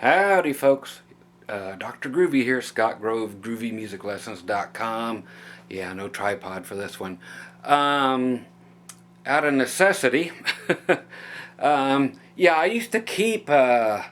Howdy folks, Dr. Groovy here, Scott Grove, GroovyMusicLessons.com. Yeah, no tripod for this one. Out of necessity, yeah, I used to keep on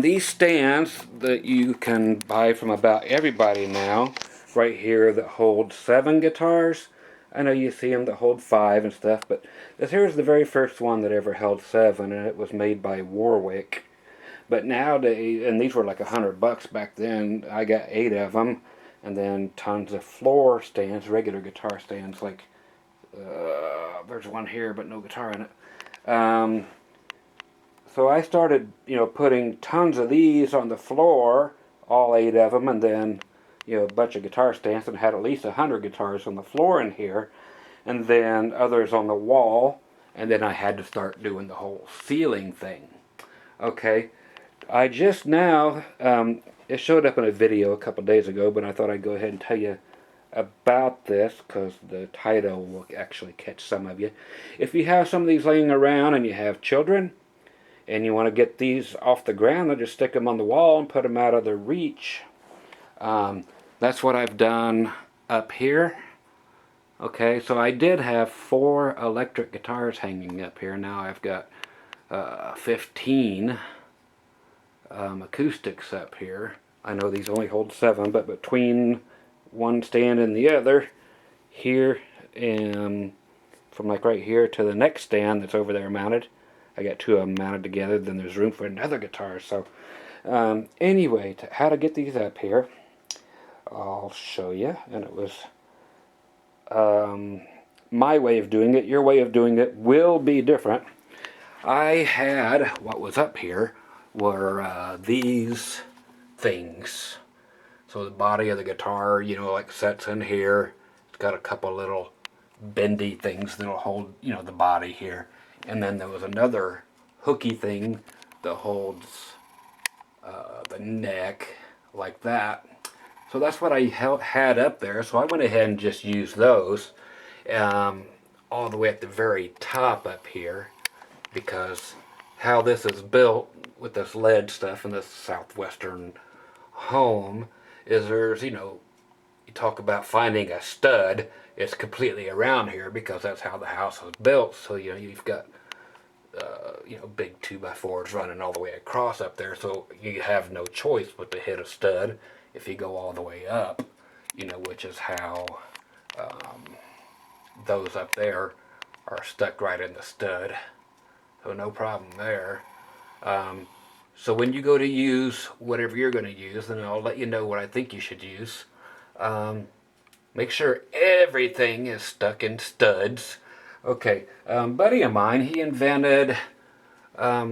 these stands that you can buy from about everybody now, right here, that hold 7 guitars. I know you see them that hold 5 and stuff, but this here is the very first one that ever held 7, and it was made by Warwick. But nowadays, and these were like $100 back then, I got 8 of them, and then tons of floor stands, regular guitar stands, like, there's one here but no guitar in it. So I started, putting tons of these on the floor, all 8 of them, and then, a bunch of guitar stands, and had at least 100 guitars on the floor in here, and then others on the wall, and then I had to start doing the whole ceiling thing. Okay. I just now, it showed up in a video a couple days ago, but I thought I'd go ahead and tell you about this because the title will actually catch some of you. If you have some of these laying around and you have children and you want to get these off the ground, then just stick them on the wall and put them out of their reach. That's what I've done up here. Okay, so I did have 4 electric guitars hanging up here. Now I've got 15 acoustics up here. I know these only hold 7, but between one stand and the other, here and from like right here to the next stand that's over there mounted, I got 2 of them mounted together. Then there's room for another guitar. So anyway, how to get these up here, I'll show you. And it was my way of doing it. Your way of doing it will be different. I had, what was up here were these things. So the body of the guitar, like sets in here. It's got a couple little bendy things that'll hold, the body here. And then there was another hooky thing that holds the neck like that. So that's what I had up there. So I went ahead and just used those all the way at the very top up here, because how this is built with this lead stuff in this southwestern home is there's, you talk about finding a stud, it's completely around here because that's how the house was built. So, you've got, big 2x4s running all the way across up there. So you have no choice but to hit a stud if you go all the way up, which is how those up there are stuck right in the stud. So no problem there. So when you go to use whatever you're going to use, and I'll let you know what I think you should use, make sure everything is stuck in studs. Okay, buddy of mine, he invented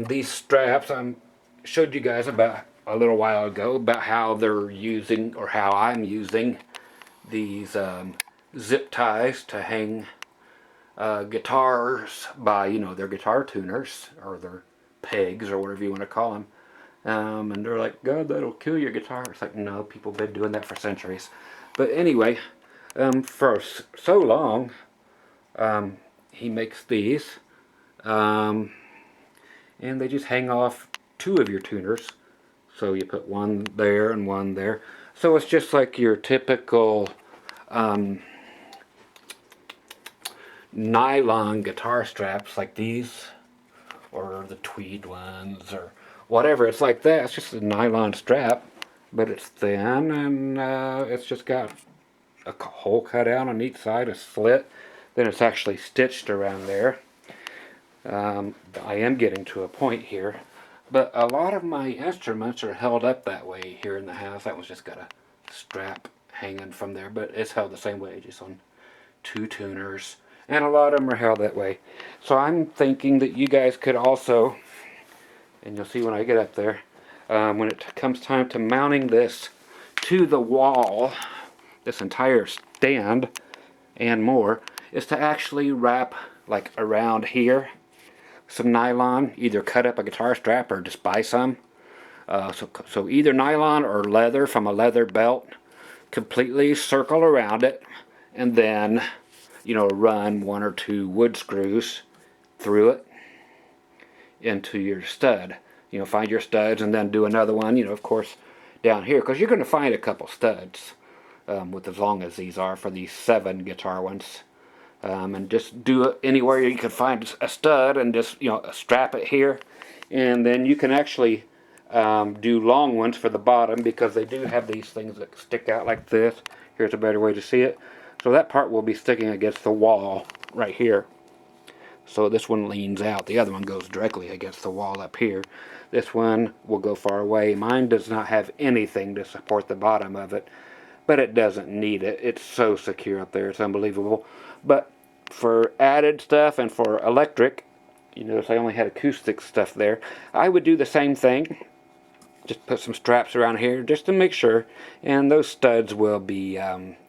these straps. I showed you guys about a little while ago about how they're using, or how I'm using, these zip ties to hang guitars by, their guitar tuners, or their pegs, or whatever you want to call them. And they're like, God, that'll kill your guitar. It's like, no, people have been doing that for centuries. But anyway, for so long, he makes these, and they just hang off 2 of your tuners. So you put one there and one there. So it's just like your typical nylon guitar straps, like these, or the tweed ones, or whatever. It's like that. It's just a nylon strap, but it's thin, and it's just got a hole cut out on each side, a slit. Then it's actually stitched around there. I am getting to a point here, but a lot of my instruments are held up that way here in the house. That one's just got a strap hanging from there, but it's held the same way, just on 2 tuners. And a lot of them are held that way. So I'm thinking that you guys could also, and you'll see when I get up there, when it comes time to mounting this to the wall, this entire stand and more, is to actually wrap, like around here, some nylon. Either cut up a guitar strap or just buy some. So either nylon or leather from a leather belt. Completely circle around it, and then run 1 or 2 wood screws through it into your stud. find your studs and then do another one, of course, down here, because you're going to find a couple studs with as long as these are for these 7 guitar ones. And just do it anywhere you can find a stud and just, strap it here. And then you can actually do long ones for the bottom, because they do have these things that stick out like this. Here's a better way to see it. So that part will be sticking against the wall right here. So this one leans out. The other one goes directly against the wall up here. This one will go far away. Mine does not have anything to support the bottom of it, but it doesn't need it. It's so secure up there. It's unbelievable. But for added stuff and for electric, you notice I only had acoustic stuff there. I would do the same thing. Just put some straps around here just to make sure. And those studs will be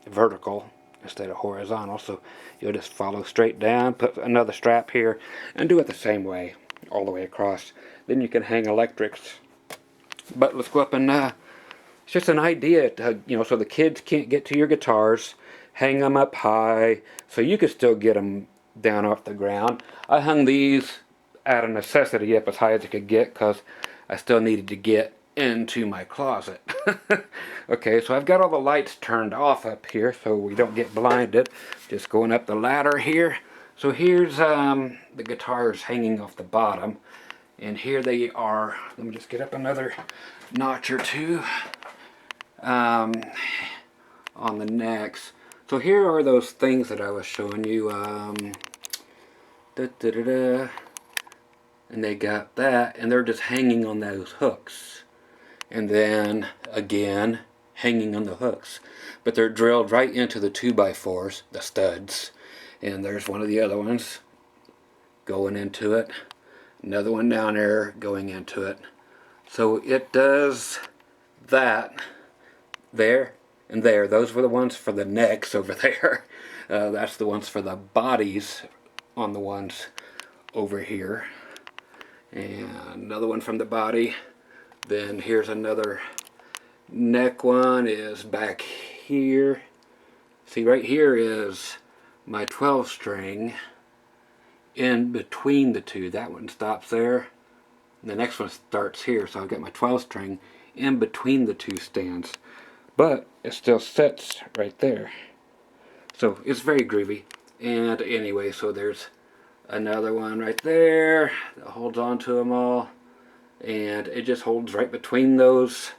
vertical instead of horizontal. So you'll just follow straight down, put another strap here, and do it the same way all the way across. Then you can hang electrics. But let's go up and it's just an idea to, so the kids can't get to your guitars. Hang them up high so you can still get them down off the ground. I hung these out of necessity up as high as I could get because I still needed to get into my closet. Okay, so I've got all the lights turned off up here so we don't get blinded. Just going up the ladder here. So here's the guitars hanging off the bottom, and here they are. Let me just get up another notch or two on the necks. So here are those things that I was showing you. And they got that, and they're just hanging on those hooks. And then again, hanging on the hooks. But they're drilled right into the 2x4s, the studs. And there's one of the other ones going into it. Another one down there going into it. So it does that there and there. Those were the ones for the necks over there. That's the ones for the bodies on the ones over here. And another one from the body. Then here's another neck one is back here. See, right here is my 12 string in between the two. That one stops there. The next one starts here, so I've got my 12 string in between the two stands. But it still sits right there. So it's very groovy. And anyway, so there's another one right there that holds on to them all. And it just holds right between those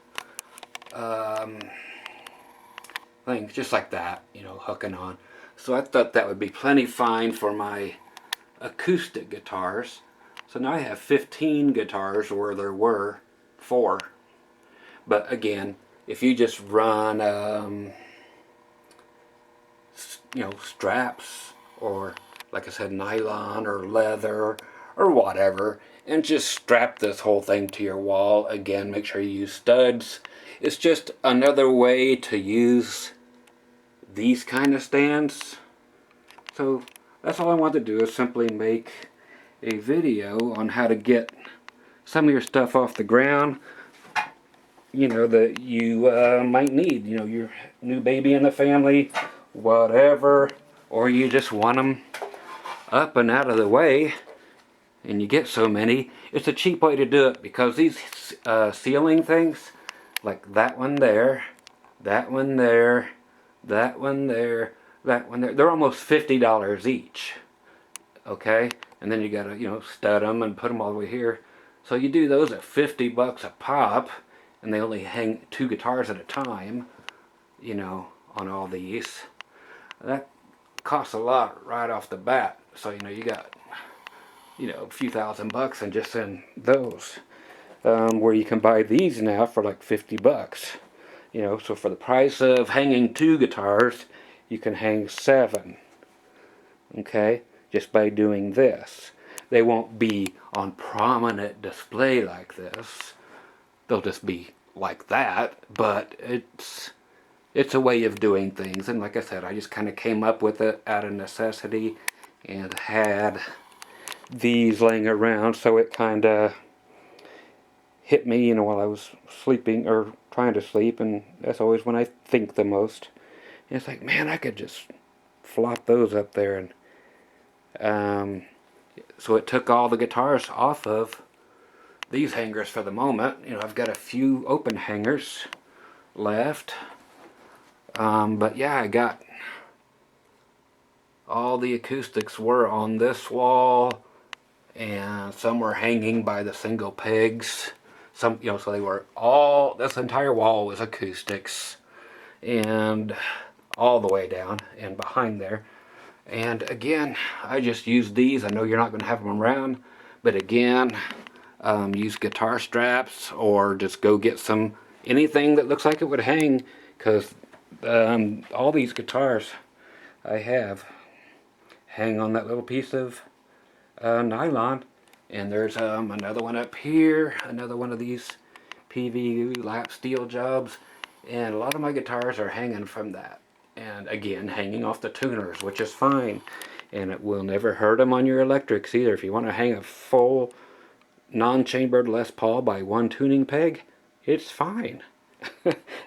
things, just like that, hooking on. So I thought that would be plenty fine for my acoustic guitars. So now I have 15 guitars where there were 4. But again, if you just run straps, or like I said, nylon or leather or whatever, and just strap this whole thing to your wall. Again, make sure you use studs. It's just another way to use these kind of stands. So that's all I want to do, is simply make a video on how to get some of your stuff off the ground, that you might need, your new baby in the family, whatever, or you just want them up and out of the way, and you get so many. It's a cheap way to do it, because these ceiling things, like that one there, that one there, that one there, that one there, they're almost $50 each. Okay, and then you gotta stud them and put them all the way here. So you do those at $50 a pop, and they only hang 2 guitars at a time, on all these. That costs a lot right off the bat. So you got a few $1,000 and just in those. Where you can buy these now for like $50. So for the price of hanging 2 guitars, you can hang 7. Okay, just by doing this. They won't be on prominent display like this. They'll just be like that, but it's a way of doing things. And like I said, I just kind of came up with it out of necessity and had these laying around, so it kind of hit me, while I was sleeping or trying to sleep, and that's always when I think the most. And it's like, man, I could just flop those up there. And so it took all the guitars off of these hangers for the moment. You know, I've got a few open hangers left. But yeah, I got all the acoustics were on this wall, and some were hanging by the single pegs. Some, you know, so they were all, this entire wall was acoustics, and all the way down and behind there. And again, I just used these. I know you're not going to have them around, but again, use guitar straps or just go get some, anything that looks like it would hang, because all these guitars I have hang on that little piece of nylon. And there's another one up here, another one of these PV lap steel jobs, and a lot of my guitars are hanging from that. And again, hanging off the tuners, which is fine, and it will never hurt them on your electrics either. If you want to hang a full non-chambered Les Paul by one tuning peg, it's fine.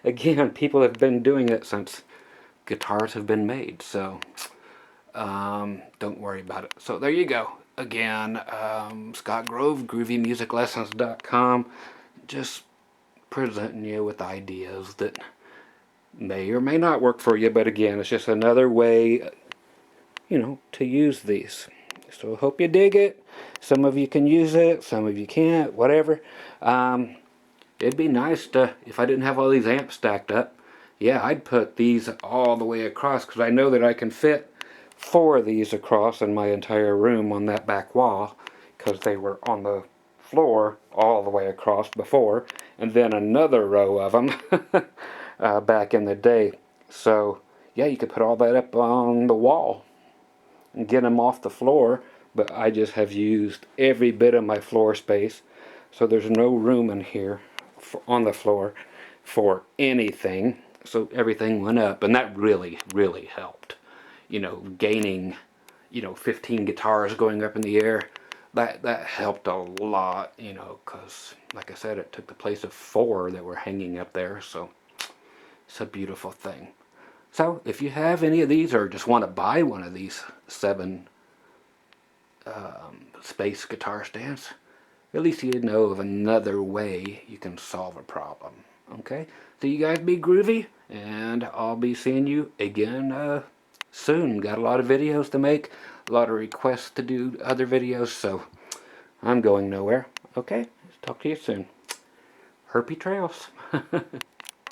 Again, people have been doing it since guitars have been made, so don't worry about it. So there you go. Again, Scott Grove, GroovyMusicLessons.com, just presenting you with ideas that may or may not work for you, but again, it's just another way, you know, to use these. So I hope you dig it. Some of you can use it, some of you can't, whatever. It'd be nice to, if I didn't have all these amps stacked up, yeah, I'd put these all the way across, because I know that I can fit 4 of these across in my entire room on that back wall, because they were on the floor all the way across before, and then another row of them back in the day. So yeah, you could put all that up on the wall and get them off the floor, but I just have used every bit of my floor space, so there's no room in here on the floor for anything. So everything went up, and that really, really helped. You know, gaining, you know, 15 guitars going up in the air, that helped a lot, you know, because like I said, it took the place of 4 that were hanging up there. So it's a beautiful thing. So if you have any of these, or just want to buy one of these 7 space guitar stands, at least you know of another way you can solve a problem. Okay, so you guys be groovy, and I'll be seeing you again soon. Got a lot of videos to make, a lot of requests to do other videos, so I'm going nowhere. Okay, talk to you soon. Herpy trails.